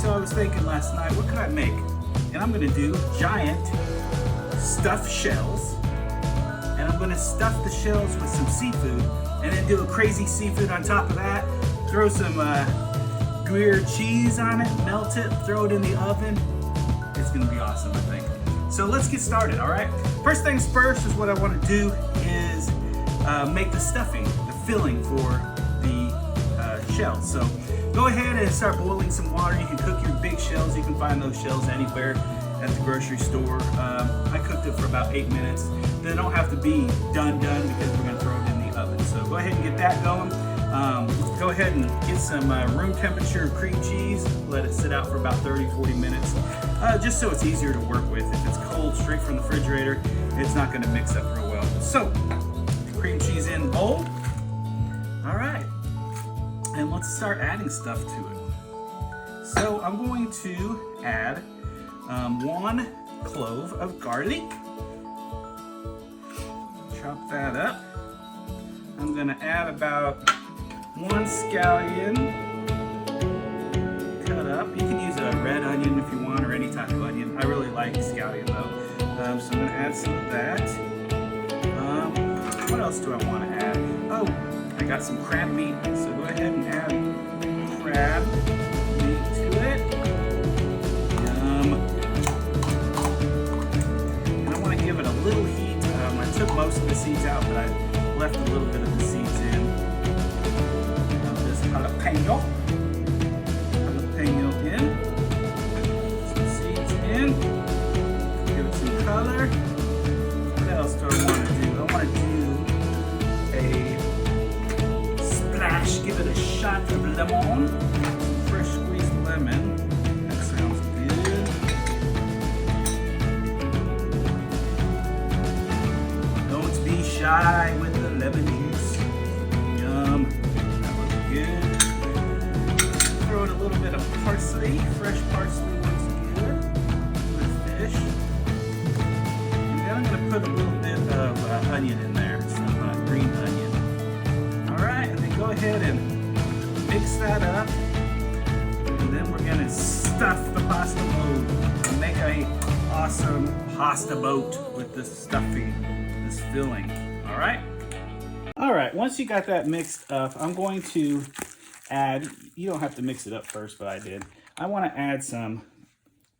so I was thinking last night, what could I make? And I'm gonna do giant stuffed shells. And I'm gonna stuff the shells with some seafood and then do a crazy seafood on top of that. Throw some gruyere cheese on it, melt it, throw it in the oven. It's gonna be awesome, I think. So let's get started, all right? First things first is what I wanna do is make the stuffing, the filling for the shells. So go ahead and start boiling some water. You can cook your big shells. You can find those shells anywhere at the grocery store. I cooked it for about 8 minutes. They don't have to be done because we're gonna throw it in the oven. So go ahead and get that going. Go ahead and get some room temperature cream cheese. Let it sit out for about 30-40 minutes, just so it's easier to work with. If it's cold straight from the refrigerator, it's not gonna mix up real well. So, cream cheese in bowl. All right, and let's start adding stuff to it. So I'm going to add 1 clove of garlic. Chop that up. I'm gonna add about 1 scallion cut up. You can use a red onion if you want, or any type of onion. I really like scallion though. So I'm gonna add some of that. What else do I want to add? Oh, I got some crab meat. So go ahead and add crab meat to it. And I want to give it a little heat. I took most of the seeds out, but I left a little bit of the seeds in. This jalapeno in, some seeds in, give it some color. What else do I want to do? I want to do a splash, give it a shot of lemon, some fresh squeezed lemon. That sounds good. Don't be shy with the lemon juice. Yum. That looks good. Throw in a little bit of parsley. Fresh parsley looks good with fish. And then I'm going to put a little bit of onion in there, some green onion. All right, and then go ahead and mix that up. And then we're going to stuff the pasta boat and make a awesome pasta boat with this stuffing, this filling. All right? All right, once you got that mixed up, I'm going to add, you don't have to mix it up first, but I did. I want to add some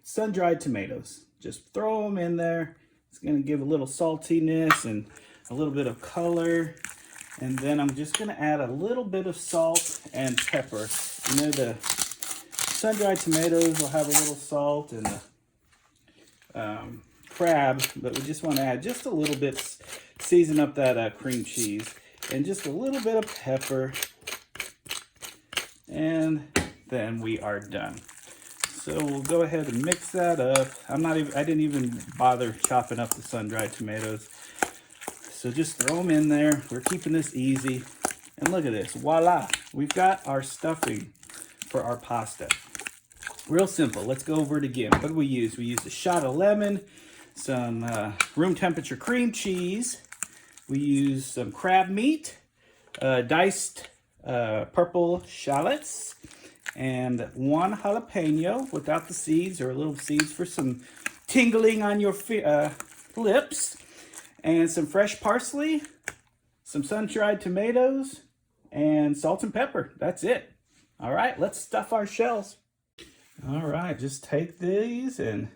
sun-dried tomatoes. Just throw them in there. It's going to give a little saltiness and a little bit of color. And then I'm just going to add a little bit of salt and pepper. You know, the sun-dried tomatoes will have a little salt, and the crab, but we just want to add just a little bit, season up that cream cheese, and just a little bit of pepper. And then we are done. So we'll go ahead and mix that up. I didn't even bother chopping up the sun-dried tomatoes. So just throw them in there. We're keeping this easy. And look at this, voila. We've got our stuffing for our pasta. Real simple, let's go over it again. What do we use? We used a shot of lemon, some room temperature cream cheese. We used some crab meat, diced purple shallots, and 1 jalapeno without the seeds, or little seeds for some tingling on your lips, and some fresh parsley, some sun-dried tomatoes, and salt and pepper. That's it. All right, let's stuff our shells. All right, just take these and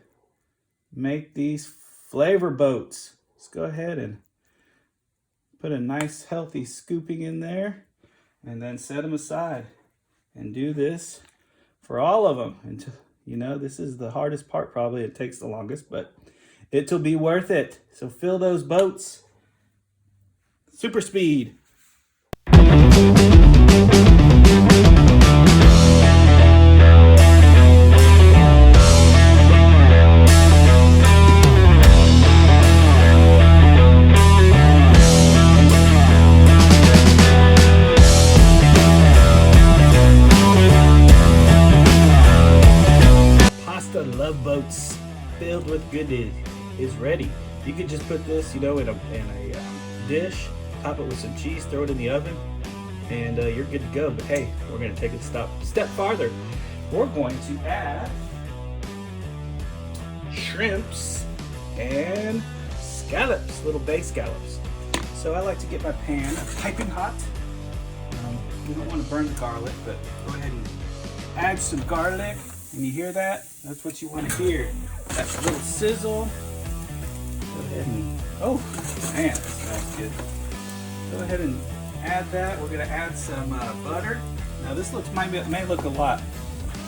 make these flavor boats. Let's go ahead and put a nice healthy scooping in there, and then set them aside. And do this for all of them. And you know, this is the hardest part probably. It takes the longest, but it'll be worth it. So fill those boats. Super speed. Love boats filled with goodies is ready. You could just put this, you know, in a dish, top it with some cheese, throw it in the oven, and you're good to go. But hey, we're going to take it a step farther. we're going to add shrimps and scallops, little bay scallops. So I like to get my pan piping hot. You don't want to burn the garlic, but go ahead and add some garlic. And you hear that? That's what you want to hear. That little sizzle. Go ahead and, oh man, that smells good. Go ahead and add that. We're going to add some butter. Now this may look a lot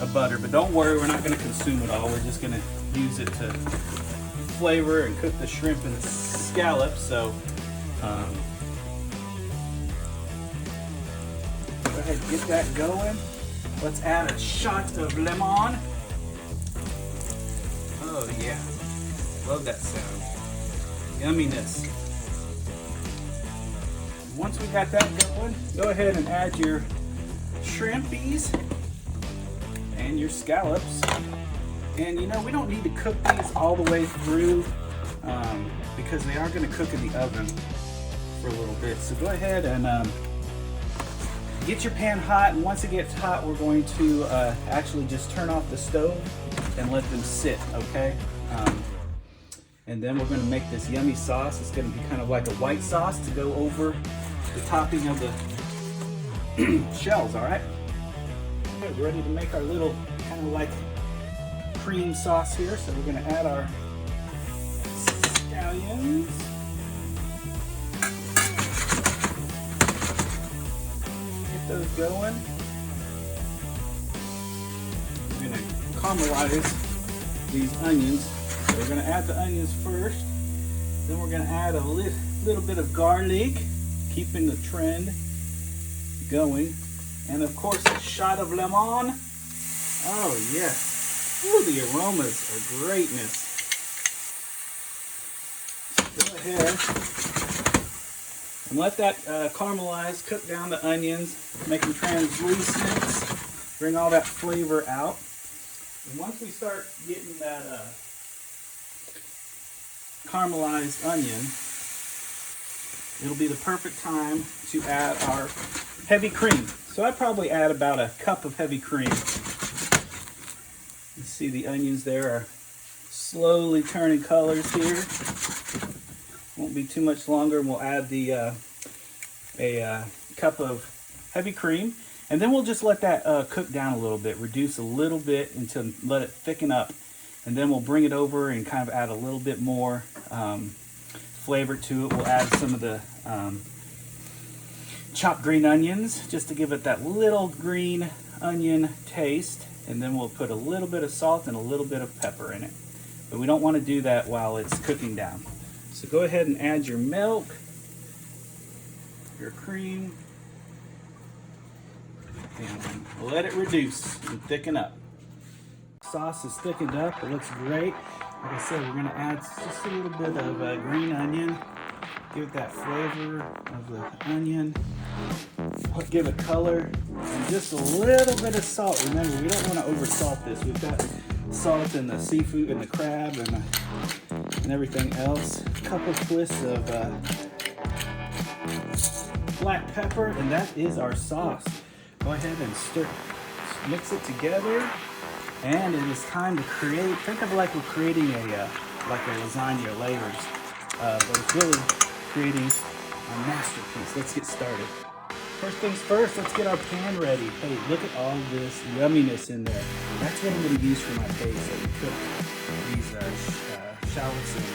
of butter, but don't worry, we're not going to consume it all. We're just going to use it to flavor and cook the shrimp and scallops. So go ahead and get that going. Let's add a shot of lemon. Oh yeah, love that sound. Yumminess. Once we got that going, go ahead and add your shrimpies and your scallops. And you know, we don't need to cook these all the way through because they are going to cook in the oven for a little bit. So go ahead and get your pan hot, and once it gets hot, we're going to actually just turn off the stove and let them sit, okay? And then we're going to make this yummy sauce. It's going to be kind of like a white sauce to go over the topping of the shells, all right? Okay, we're ready to make our little kind of like cream sauce here. So we're going to add our scallions. Get those going. We're going to caramelize these onions. So we're going to add the onions first. Then we're going to add a little bit of garlic, keeping the trend going. And of course, a shot of lemon. Oh yes. Ooh, the aromas are greatness. Go ahead and let that caramelize, cook down the onions, make them translucent, bring all that flavor out. And once we start getting that caramelized onion, it'll be the perfect time to add our heavy cream. So I probably add about a cup of heavy cream. You see the onions there are slowly turning colors here. Won't be too much longer, and we'll add the a cup of heavy cream, and then we'll just let that cook down a little bit, reduce a little bit until let it thicken up, and then we'll bring it over and kind of add a little bit more flavor to it. We'll add some of the chopped green onions just to give it that little green onion taste, and then we'll put a little bit of salt and a little bit of pepper in it, but we don't want to do that while it's cooking down. So go ahead and add your milk, your cream, and let it reduce and thicken up. Sauce is thickened up, it looks great. Like I said, we're going to add just a little bit of green onion, give it that flavor of the onion, give it color, and just a little bit of salt. Remember, we don't want to over salt this. We've got salt in the seafood and the crab and everything else. A couple twists of black pepper, and that is our sauce. Go ahead and mix it together, and it is time to create. Think of it like we're creating like a lasagna layers, but it's really creating a masterpiece. Let's get started. First things first, let's get our pan ready. Hey, look at all this yumminess in there. That's what I'm going to use for my base. So we cook these shallots and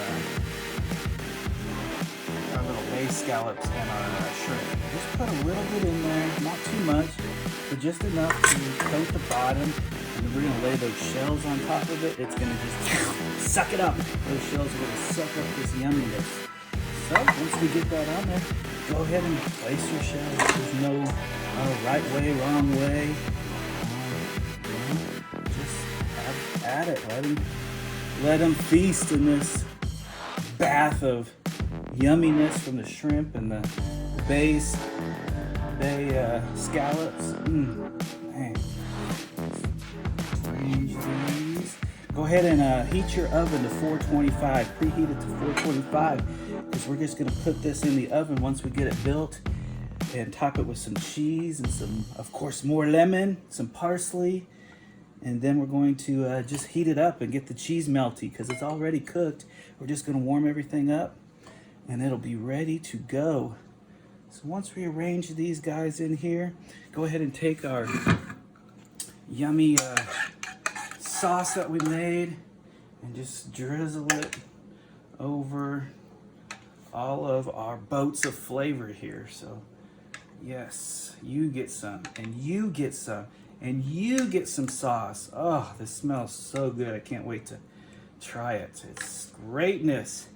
our little bay scallops and our shrimp. Just put a little bit in there, not too much, but just enough to coat the bottom. And then we're going to lay those shells on top of it. It's going to just suck it up. Those shells are going to suck up this yumminess. So once we get that on there, go ahead and place your shells. There's no right way, wrong way. Just add it. Let them feast in this bath of yumminess from the shrimp and the bay scallops. Man. Go ahead and heat your oven to 425. Preheat it to 425 because we're just going to put this in the oven once we get it built, and top it with some cheese and some, of course, more lemon, some parsley, And then we're going to just heat it up and get the cheese melty because it's already cooked. We're just going to warm everything up and it'll be ready to go. So once we arrange these guys in here, go ahead and take our yummy sauce that we made and just drizzle it over all of our boats of flavor here. So yes, you get some, and you get some, and you get some sauce. Oh, this smells so good. I can't wait to try it. It's greatness.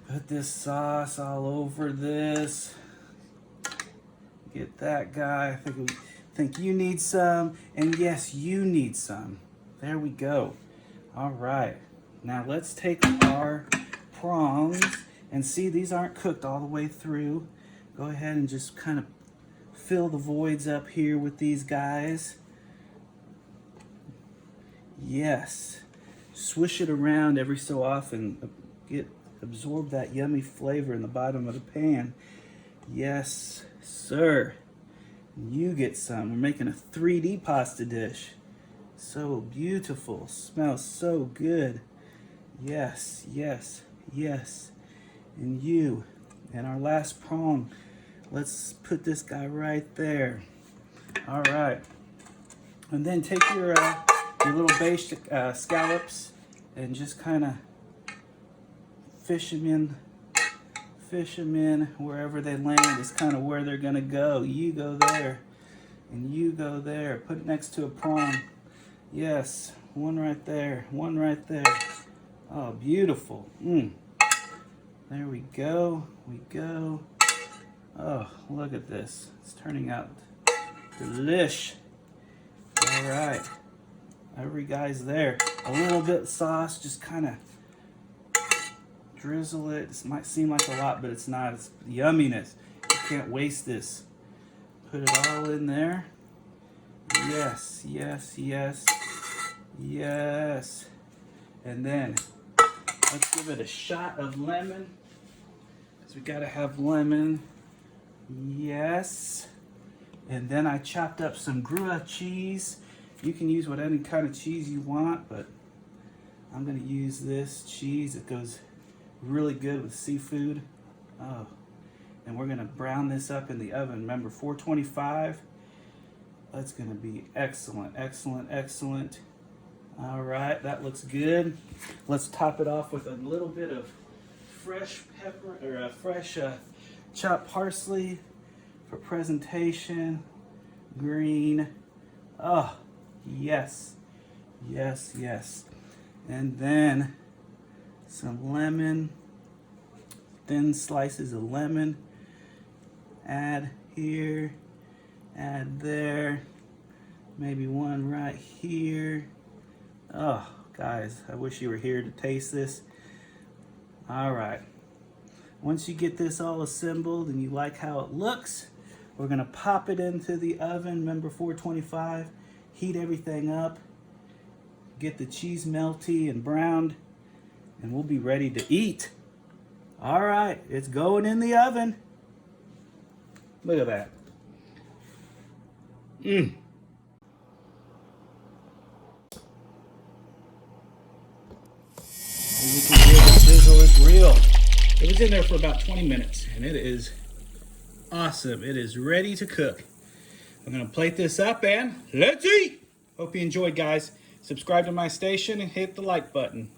Put this sauce all over this. Get that guy. I think you need some, and yes, you need some. There we go. All right. Now let's take our prongs and see these aren't cooked all the way through. Go ahead and just kind of fill the voids up here with these guys. Yes. Swish it around every so often. Absorb that yummy flavor in the bottom of the pan. Yes, sir. You get some. We're making a 3D pasta dish. So beautiful. Smells so good. Yes, yes, yes. And you. And our last prong. Let's put this guy right there. All right. And then take your little base scallops and just kind of fish them in wherever they land is kind of where they're gonna go. You go there and you go there. Put it next to a prawn. Yes, one right there, one right there. Oh, beautiful. There we go, Oh, look at this. It's turning out delish. All right, every guy's there. A little bit of sauce, just kind of drizzle it. This might seem like a lot, but it's not. It's yumminess. You can't waste this. Put it all in there. Yes, yes, yes, yes. And then let's give it a shot of lemon, because we gotta have lemon. Yes. And then I chopped up some Gruyere cheese. You can use what any kind of cheese you want, but I'm gonna use this cheese. It goes really good with seafood. Oh, and we're gonna brown this up in the oven. Remember, 425. That's gonna be excellent, excellent, excellent. All right, that looks good. Let's top it off with a little bit of fresh pepper, or fresh chopped parsley for presentation. Green. Oh, yes, yes, yes. And then some lemon, thin slices of lemon. Add here, add there, maybe one right here. Oh, guys, I wish you were here to taste this. All right. Once you get this all assembled and you like how it looks, we're gonna pop it into the oven. Remember, 425. Heat everything up. Get the cheese melty and browned, and we'll be ready to eat. All right, it's going in the oven. Look at that. And you can hear the sizzle is real. It was in there for about 20 minutes, and it is awesome. It is ready to cook. I'm gonna plate this up and let's eat. Hope you enjoyed, guys. Subscribe to my station and hit the like button.